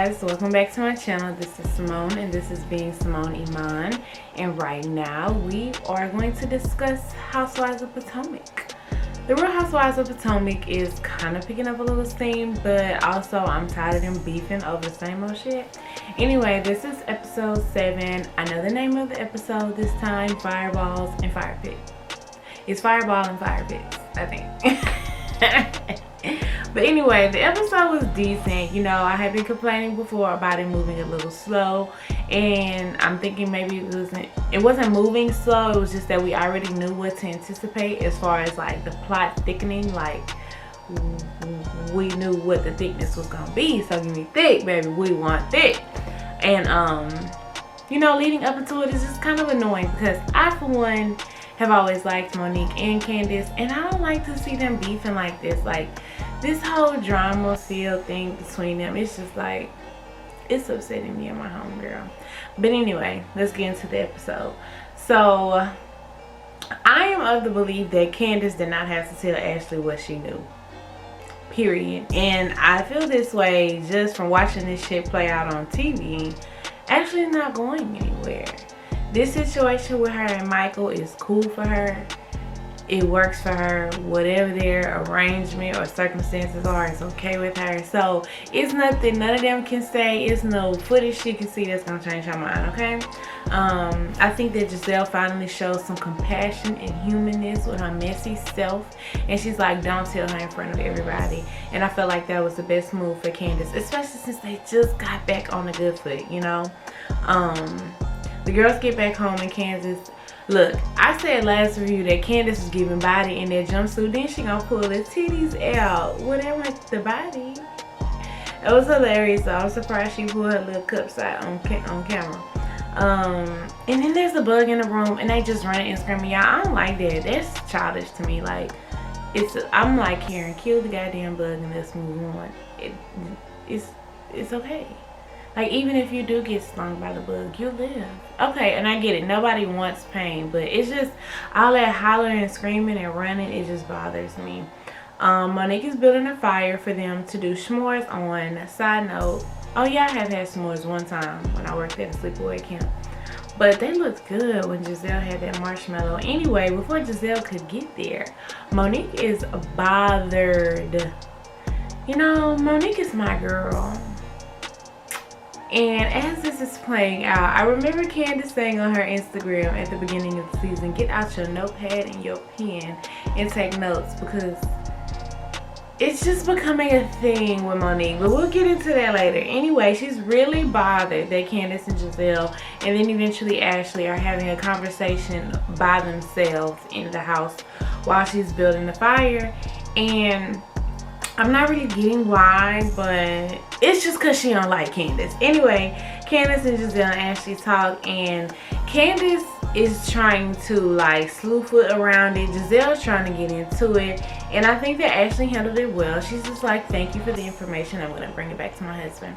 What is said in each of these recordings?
guys, welcome back to my channel. This is Simone and this is Being Simone Iman, and right now we are going to discuss Housewives of Potomac. The Real Housewives of Potomac is kind of picking up a little steam, but also I'm tired of them beefing over the same old shit. Anyway, this is episode 7. I know the name of the episode this time, Fireballs and Firepits. It's Fireball and Firepits, I think. But anyway, the episode was decent. You know, I had been complaining before about it moving a little slow, and I'm thinking maybe it wasn't moving slow. It was just that we already knew what to anticipate as far as like the plot thickening. Like we knew what the thickness was gonna be. So give me thick, baby. We want thick. And you know, leading up into it is just kind of annoying because I, for one, have always liked Monique and Candiace, and I don't like to see them beefing like this. Like, this whole drama feel thing between them, it's just like, it's upsetting me and my homegirl. But anyway, let's get into the episode. So, I am of the belief that Candiace did not have to tell Ashley what she knew. Period. And I feel this way just from watching this shit play out on TV. Ashley's not going anywhere. This situation with her and Michael is cool for her. It works for her. Whatever their arrangement or circumstances are, it's okay with her. So it's nothing none of them can say. It's no footage she can see that's gonna change her mind, okay? I think that Giselle finally shows some compassion and humanness with her messy self, and she's like, don't tell her in front of everybody. And I felt like that was the best move for Candiace, especially since they just got back on a good foot, you know? The girls get back home in Kansas. Look, I said last review that Candiace was giving body in that jumpsuit. Then she gonna pull the titties out. Well, that went the body. It was hilarious. So I was surprised she pulled her little cups out on camera. And then there's a bug in the room, and they just running and screaming. Y'all, I don't like that. That's childish to me. Like, I'm like, Karen, kill the goddamn bug and let's move on. It's okay. Like, even if you do get stung by the bug, you'll live. Okay, and I get it. Nobody wants pain. But it's just all that hollering and screaming and running. It just bothers me. Monique is building a fire for them to do s'mores on. Side note, oh yeah, I have had s'mores one time when I worked at a sleepaway camp. But they looked good when Giselle had that marshmallow. Anyway, before Giselle could get there, Monique is bothered. You know, Monique is my girl. And as this is playing out, I remember Candiace saying on her Instagram at the beginning of the season, get out your notepad and your pen and take notes, because it's just becoming a thing with Monique. But we'll get into that later. Anyway, she's really bothered that Candiace and Giselle and then eventually Ashley are having a conversation by themselves in the house while she's building the fire. And I'm not really getting why, but it's just because she don't like Candiace. Anyway, Candiace and Giselle and Ashley talk, and Candiace is trying to like slew foot around it. Giselle's trying to get into it, and I think that Ashley handled it well. She's just like, thank you for the information. I'm going to bring it back to my husband.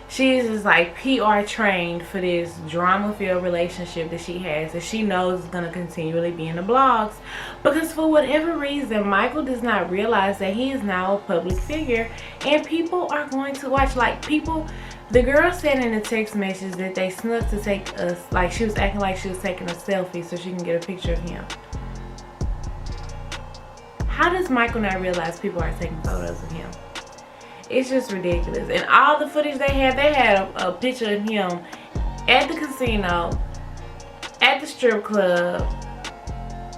She's just like PR trained for this drama-filled relationship that she has, that she knows is going to continually be in the blogs, because for whatever reason Michael does not realize that he is now a public figure and people are going to watch. Like, people, the girl said in a text message that they snuck to take us, like she was acting like she was taking a selfie so she can get a picture of him. How does Michael not realize people are taking photos of him? It's just ridiculous. And all the footage they had a picture of him at the casino, at the strip club,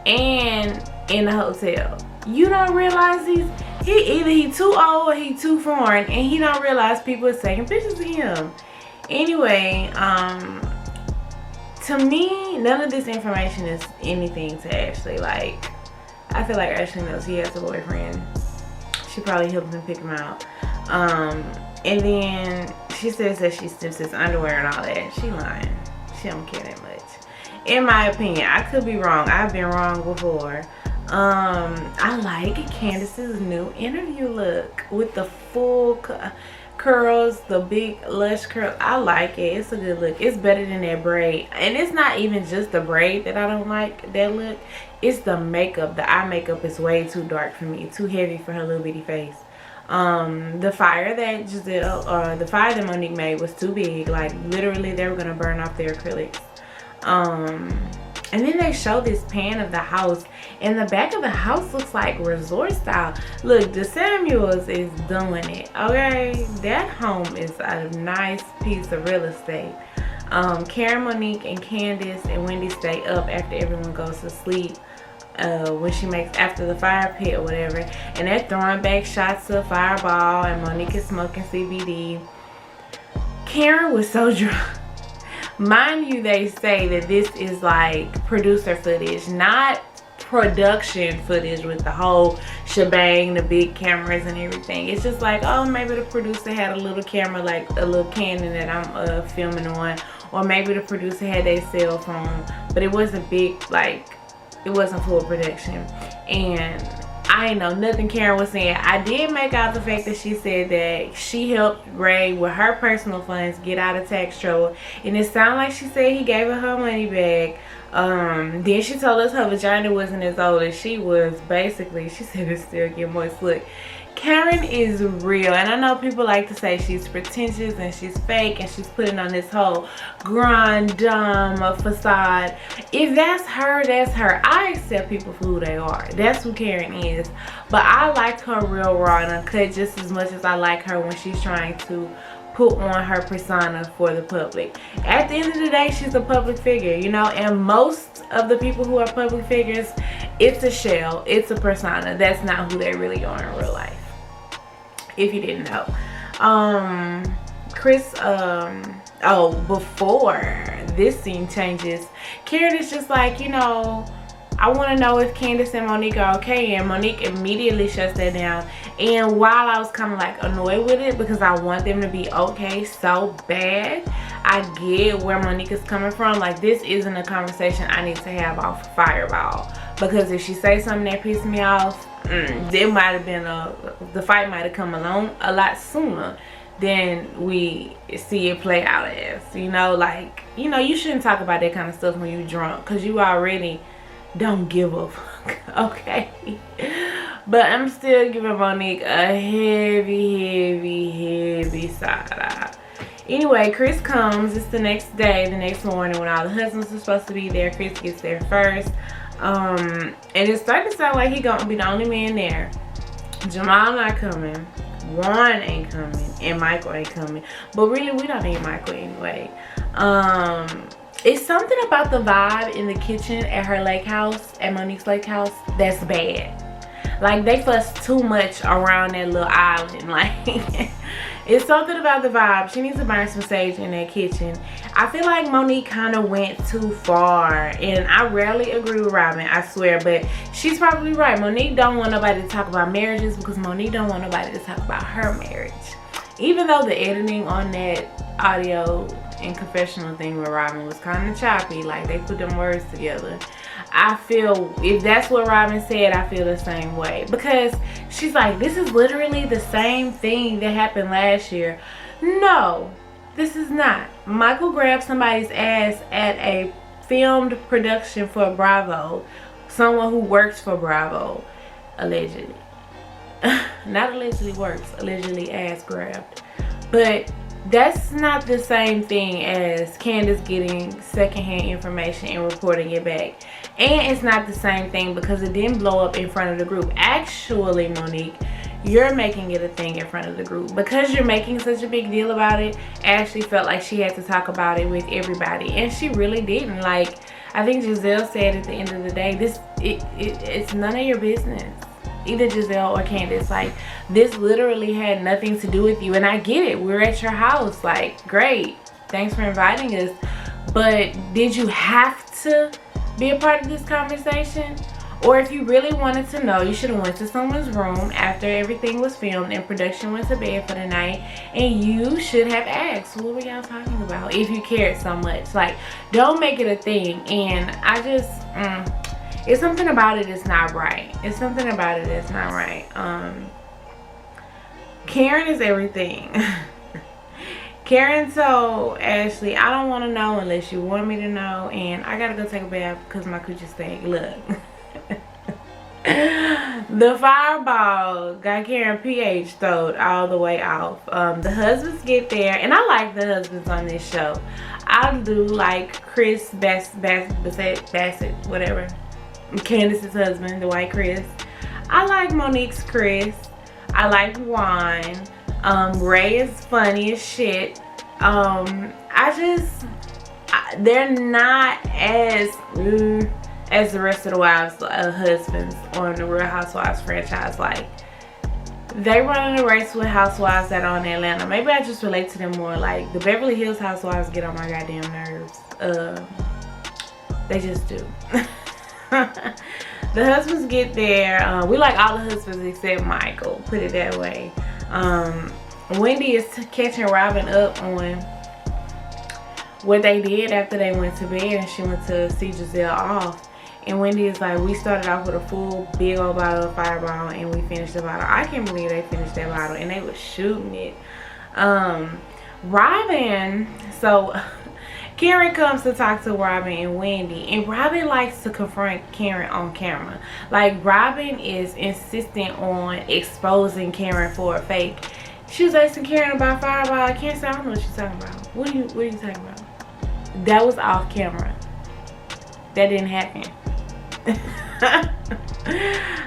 and in the hotel. You don't realize either he too old or he too foreign, and he don't realize people is taking pictures of him. Anyway, to me, none of this information is anything to Ashley. Like, I feel like Ashley knows he has a boyfriend. She probably helped him pick him out. And then she says that she sniffs his underwear and all that. She lying. She don't care that much. In my opinion, I could be wrong. I've been wrong before. I like Candiace's new interview look with the full curls, the big lush curl. I like it. It's a good look. It's better than that braid. And it's not even just the braid that I don't like, that look. It's the makeup. The eye makeup is way too dark for me. Too heavy for her little bitty face. The fire that Monique made was too big. Like literally they were gonna burn off their acrylics. And then they show this pan of the house, and the back of the house looks like resort style. Look, the Samuels is doing it, okay? That home is a nice piece of real estate. Karen, Monique, and Candiace and Wendy stay up after everyone goes to sleep. When she makes after the fire pit or whatever, and they're throwing back shots of Fireball, and Monique is smoking CBD. Karen was so drunk. Mind you, they say that this is like producer footage, not production footage with the whole shebang, the big cameras and everything. It's just like, oh, maybe the producer had a little camera, like a little Canon that I'm filming on, or maybe the producer had their cell phone, but it wasn't big, like it wasn't full production. And I ain't know nothing Karen was saying. I did make out the fact that she said that she helped Ray with her personal funds get out of tax trouble, and it sounded like she said he gave her money back. Then she told us her vagina wasn't as old as she was. Basically, she said it still get moist. Look, Karen is real, and I know people like to say she's pretentious and she's fake and she's putting on this whole grand dame facade. If that's her, that's her. I accept people for who they are. That's who Karen is. But I like her real raw and uncut just as much as I like her when she's trying to put on her persona for the public. At the end of the day, she's a public figure, you know, and most of the people who are public figures, it's a shell, it's a persona. That's not who they really are in real life, if you didn't know. Before this scene changes, Karen is just like, you know, I want to know if Candiace and Monique are okay, and Monique immediately shuts that down. And while I was kind of like annoyed with it because I want them to be okay so bad, I get where Monique is coming from. Like, this isn't a conversation I need to have off Fireball, because if she says something that pissed me off, there might have been the fight might have come along a lot sooner than we see it play out as. You know, like, you know, you shouldn't talk about that kind of stuff when you're drunk, because you already don't give a fuck, okay? But I'm still giving Monique a heavy side eye. Anyway, Chris comes. It's the next day, the next morning, when all the husbands are supposed to be there. Chris gets there first. And it's starting to sound like he gonna be the only man there. Jamal not coming, Juan ain't coming, and Michael ain't coming. But really, we don't need Michael anyway. It's something about the vibe in the kitchen at her lake house, at Monique's lake house, that's bad. Like, they fuss too much around that little island. Like, it's something about the vibe. She needs to burn some sage in that kitchen. I feel like Monique kind of went too far, and I rarely agree with Robin, I swear, but she's probably right. Monique don't want nobody to talk about marriages because Monique don't want nobody to talk about her marriage. Even though the editing on that audio and confessional thing with Robin was kind of choppy, like they put them words together, I feel, if that's what Robin said, I feel the same way, because she's like, this is literally the same thing that happened last year. No, this is not. Michael grabbed somebody's ass at a filmed production for Bravo, someone who works for Bravo, allegedly. Not allegedly works, allegedly ass grabbed. But that's not the same thing as Candiace getting secondhand information and reporting it back. And it's not the same thing because it didn't blow up in front of the group. Actually, Monique, you're making it a thing in front of the group. Because you're making such a big deal about it, Ashley felt like she had to talk about it with everybody. And she really didn't. Like, I think Giselle said at the end of the day, it's none of your business. Either Giselle or Candiace. Like, this literally had nothing to do with you. And I get it. We're at your house. Like, great. Thanks for inviting us. But did you have to be a part of this conversation? Or if you really wanted to know, you should have went to someone's room after everything was filmed and production went to bed for the night, and you should have asked, what were y'all talking about, if you cared so much. Like, don't make it a thing. And I just it's something about it that's not right. It's something about it that's not right. Karen is everything. Karen told Ashley, I don't want to know unless you want me to know, and I gotta go take a bath because my coochie stank. Look. The fireball got Karen pH throwed all the way off. The husbands get there, and I like the husbands on this show. I do like Chris Bassett, whatever. Candiace's husband, the white Chris. I like Monique's Chris. I like Juan. Ray is funny as shit. They're not as the rest of the wives, husbands on the Real Housewives franchise. Like, they run in a race with housewives that are in Atlanta. Maybe I just relate to them more. Like, the Beverly Hills housewives get on my goddamn nerves. They just do. The husbands get there. We like all the husbands except Michael, put it that way. Wendy is catching Robin up on what they did after they went to bed, and she went to see Giselle off. And Wendy is like, we started off with a full big old bottle of Fireball and we finished the bottle. I can't believe they finished that bottle, and they were shooting it. Robin, so Karen comes to talk to Robin and Wendy, and Robin likes to confront Karen on camera. Like, Robin is insistent on exposing Karen for a fake. She was asking Karen about Fireball. I can't say, I don't know what she's talking about. What are you talking about? That was off camera. That didn't happen.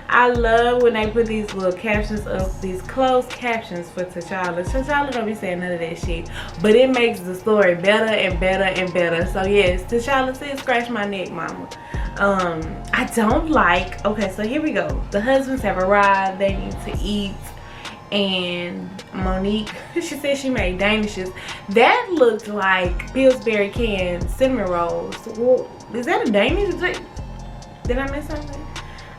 I love when they put these little captions up, these closed captions for T'Challa. T'Challa don't be saying none of that shit, but it makes the story better and better and better. So yes, T'Challa said, scratch my neck, mama. I don't like, okay, so here we go. The husbands have arrived, they need to eat, and Monique, she said she made Danishes. That looked like Pillsbury canned cinnamon rolls. Well, is that a Danish? Did I miss something?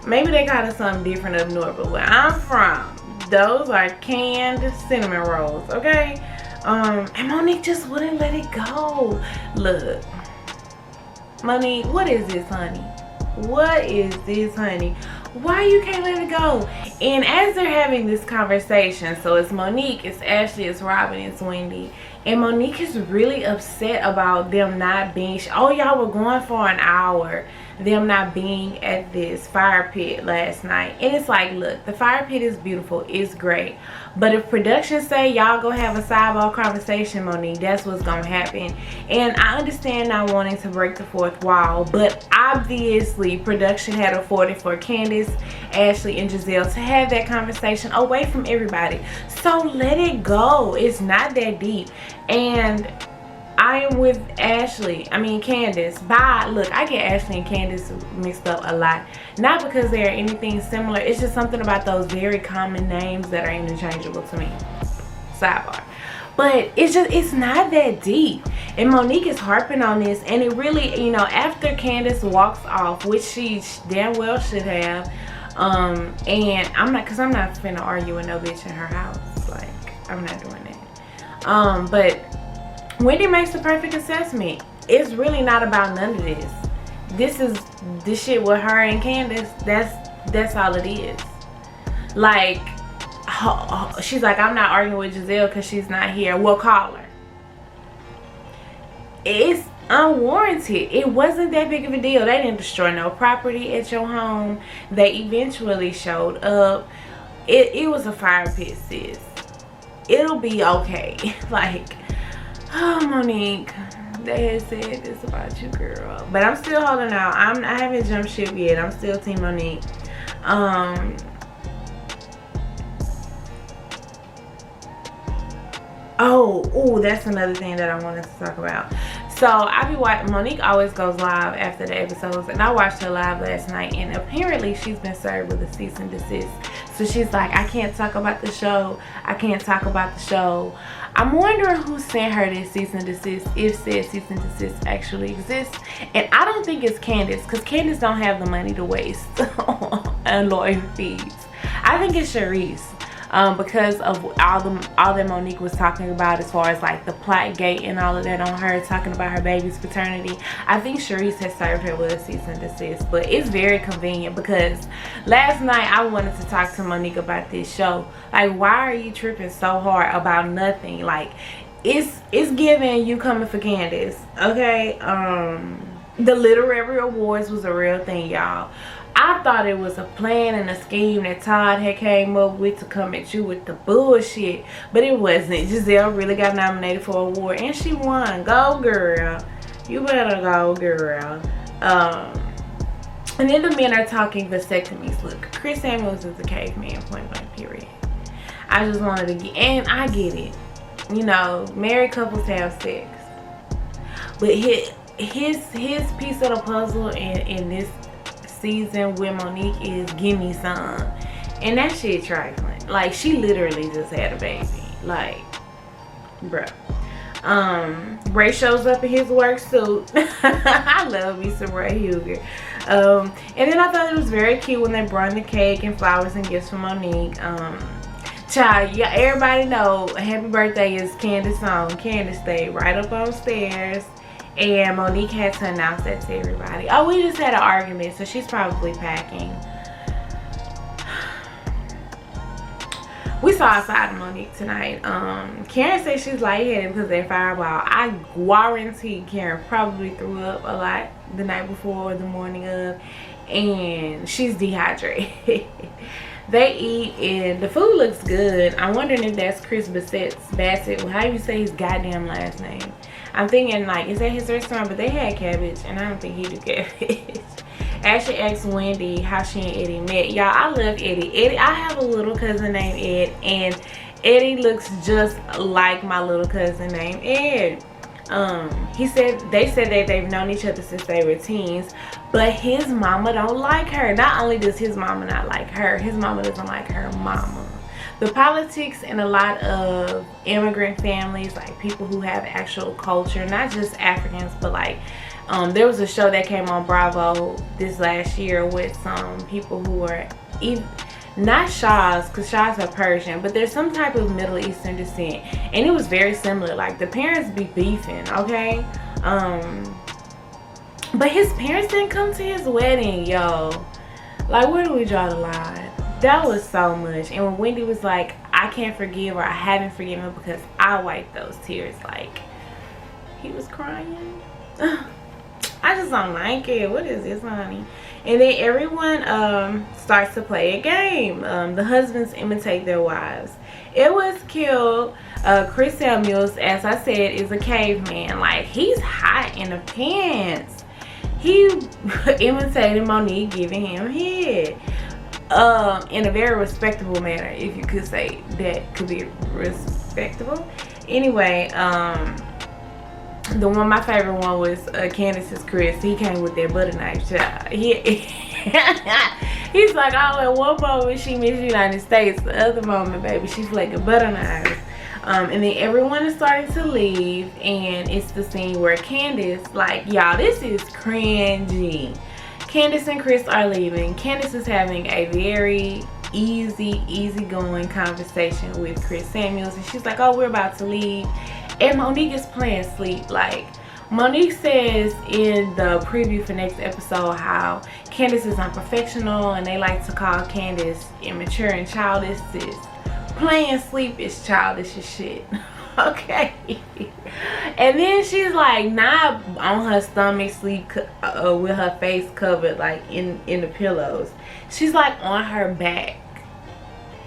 Maybe they got us something different up north, but where I'm from, those are canned cinnamon rolls, okay? And Monique just wouldn't let it go. Look, Monique, what is this, honey? What is this, honey? Why you can't let it go? And as they're having this conversation, so it's Monique, it's Ashley, it's Robin, it's Wendy, and Monique is really upset about them not being, oh, y'all were going for an hour, them not being at this fire pit last night. And it's like, look, the fire pit is beautiful, it's great, but if production say y'all go have a sidebar conversation, Monique, that's what's gonna happen. And I understand not wanting to break the fourth wall, but obviously production had afforded for Candiace, Ashley, and Giselle to have that conversation away from everybody. So let it go. It's not that deep. And I am with Candiace. Bye. Look, I get Ashley and Candiace mixed up a lot. Not because they're anything similar. It's just something about those very common names that are interchangeable to me. Sidebar. But it's not that deep. And Monique is harping on this, and it really, you know, after Candiace walks off, which she damn well should have, and I'm not finna argue with no bitch in her house. Like, I'm not doing that. But Wendy makes the perfect assessment. It's really not about none of this. This shit with her and Candiace, that's all it is. Like, she's like, I'm not arguing with Giselle because she's not here. We'll call her. It's unwarranted. It wasn't that big of a deal. They didn't destroy no property at your home. They eventually showed up. It was a fire pit, sis. It'll be okay. Like, oh, Monique, they had said this about you, girl. But I'm still holding out. I haven't jumped ship yet. I'm still Team Monique. Oh, that's another thing that I wanted to talk about. So I be watching, Monique always goes live after the episodes, and I watched her live last night, and apparently she's been served with a cease and desist. So she's like, I can't talk about the show. I can't talk about the show. I'm wondering who sent her this cease and desist, if said cease and desist actually exists. And I don't think it's Candiace, because Candiace don't have the money to waste on lawyer fees. I think it's Charisse. Because of all that Monique was talking about as far as like the plot gate and all of that on her, talking about her baby's paternity. I think Charisse has served her with a cease and desist, but it's very convenient because last night I wanted to talk to Monique about this show. Like, why are you tripping so hard about nothing? Like, it's giving you coming for Candiace, okay? The literary awards was a real thing, y'all. I thought it was a plan and a scheme that Todd had came up with to come at you with the bullshit, but it wasn't. Giselle really got nominated for an award and she won. Go girl, you better go girl. And then the men are talking vasectomies. Look, Chris Samuels is a caveman, point blank period. I just wanted to get, and I get it, you know, married couples have sex, but his piece of the puzzle in this season with Monique is give me some, and that shit trifling. Like, she literally just had a baby. Like, bruh. Ray shows up in his work suit. I love me some Ray Huger. And then I thought it was very cute when they brought the cake and flowers and gifts for Monique. Child, yeah, everybody know happy birthday is Candiace's song. Candiace stayed right up on stairs, and Monique had to announce that to everybody. Oh, we just had an argument, so she's probably packing. We saw a side of Monique tonight. Karen said she's lightheaded because of that fireball. I guarantee Karen probably threw up a lot the night before or the morning of, and she's dehydrated. They eat and the food looks good. I'm wondering if that's Chris Bassett. How do you say his goddamn last name? I'm thinking, like, is that his restaurant? But they had cabbage, and I don't think he do cabbage. Ashley asked Wendy how she and Eddie met. Y'all, I love Eddie. I have a little cousin named Ed, and Eddie looks just like my little cousin named Ed. They said that they've known each other since they were teens, but his mama don't like her. Not only does his mama not like her, his mama doesn't like her mama. The politics in a lot of immigrant families, like people who have actual culture, not just Africans, but like there was a show that came on Bravo this last year with some people who are not Shahs, because Shahs are Persian, but there's some type of Middle Eastern descent, and it was very similar. Like, the parents be beefing, okay? But his parents didn't come to his wedding, yo. Like, where do we draw the line? That was so much. And when Wendy was like, I can't forgive, or I haven't forgiven him because I wiped those tears, like, he was crying. I just don't like it. What is this, honey? And then everyone starts to play a game. The husbands imitate their wives. It was cute. Chris Samuels, as I said, is a caveman. Like, he's hot in the pants. He imitated Monique giving him head in a very respectable manner, if you could say that could be respectable. Anyway, my favorite one was Candiace's Chris. He came with that butter knife. He's like, oh, at one moment she means the United States, the other moment, baby, she's flaking butter knives. And then everyone is starting to leave, and it's the scene where Candiace, like, y'all, this is cringy. Candiace and Chris are leaving. Candiace is having a very easygoing conversation with Chris Samuels, and she's like, oh, we're about to leave. And Monique is playing sleep. Like, Monique says in the preview for next episode how Candiace is unprofessional, and they like to call Candiace immature and childish. Playing sleep is childish as shit. Okay. And then she's like not on her stomach sleep with her face covered, like in the pillows. She's like on her back.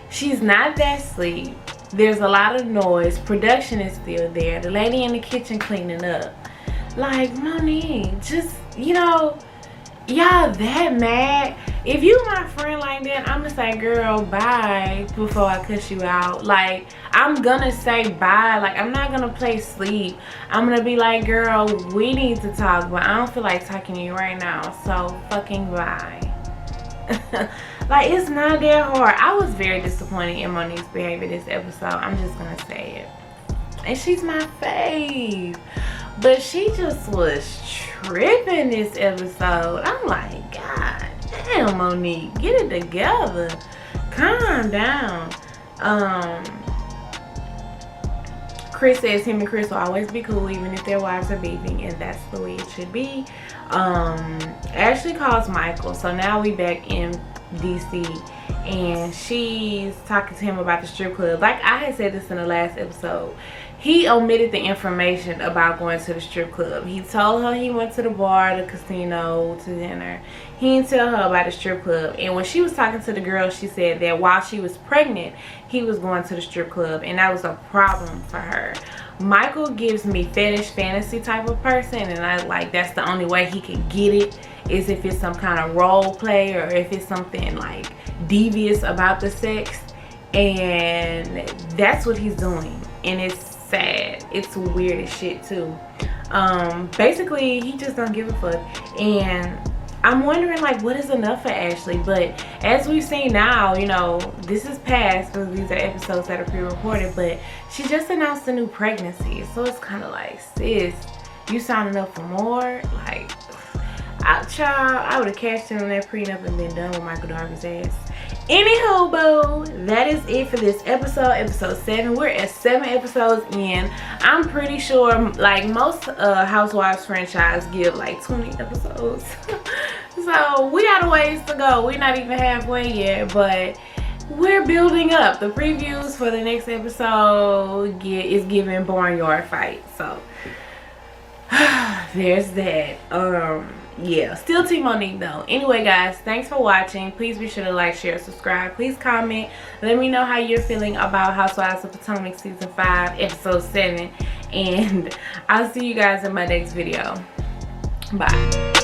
She's not that sleep. There's a lot of noise. Production is still there. The lady in the kitchen cleaning up. Like, Monique, just, you know, y'all that mad. If you my friend like that, I'm gonna say, girl, bye before I cuss you out. Like, I'm gonna say bye. Like, I'm not gonna play sleep. I'm gonna be like, girl, we need to talk, but I don't feel like talking to you right now, so fucking bye. Like, it's not that hard. I was very disappointed in Monique's behavior this episode. I'm just gonna say it. And she's my fave. But she just was tripping this episode. I'm like, God damn, Monique, get it together. Calm down. Chris says him and Chris will always be cool even if their wives are beefing, and that's the way it should be. Ashley calls Michael, so now we back in DC. and she's talking to him about the strip club. Like I had said this in the last episode, he omitted the information about going to the strip club. He told her he went to the bar, the casino, to dinner. He didn't tell her about the strip club. And when she was talking to the girl, she said that while she was pregnant, he was going to the strip club, and that was a problem for her. Michael gives me fetish fantasy type of person, and I like that's the only way he can get it is if it's some kind of role play or if it's something like devious about the sex, and that's what he's doing, and it's sad. It's weird as shit too. Basically he just don't give a fuck, and I'm wondering like what is enough for Ashley. But as we've seen now, you know, this is past because these are episodes that are pre-recorded, but she just announced a new pregnancy, so it's kind of like, sis, you signing up for more? Like, child, I would have cashed in on that prenup and been done with Michael Darby's ass. Anywho, boo, that is it for this episode 7. We're at 7 episodes in. I'm pretty sure like most Housewives franchise give like 20 episodes. So we got a ways to go. We're not even halfway yet, but we're building up. The previews for the next episode is giving barnyard fight, so there's that. Yeah, still Team Monique though. Anyway guys, thanks for watching. Please be sure to like, share, subscribe. Please comment, let me know how you're feeling about Housewives of Potomac season 5 episode 7, and I'll see you guys in my next video. Bye.